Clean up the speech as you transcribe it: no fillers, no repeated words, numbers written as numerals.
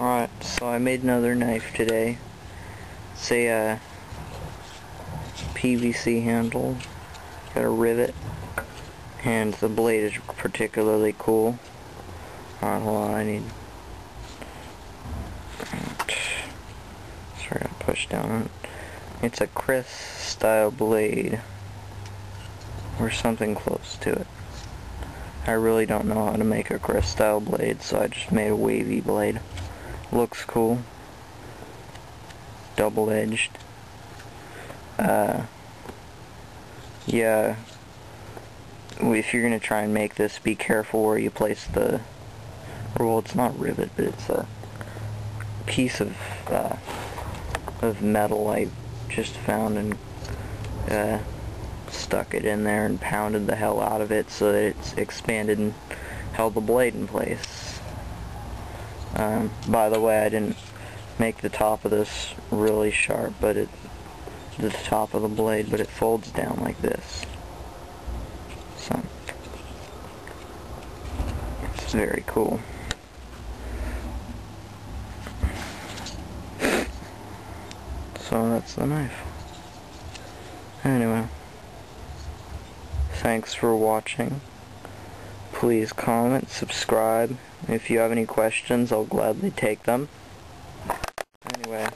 Alright, so I made another knife today. It's a PVC handle, got a rivet, and the blade is particularly cool. Alright, hold on, I need... Sorry, I pushed down on it. It's a Kris style blade, or something close to it. I really don't know how to make a Kris style blade, so I just made a wavy blade. Looks cool. Double-edged. Yeah. If you're gonna try and make this, be careful where you place the... Well, it's not rivet, but it's a piece of metal I just found and stuck it in there and pounded the hell out of it so that it's expanded and held the blade in place. By the way, I didn't make the top of this really sharp, but the top of the blade, but it folds down like this. So, it's very cool. So that's the knife. Anyway, thanks for watching. Please comment, subscribe. If you have any questions, I'll gladly take them. Anyway.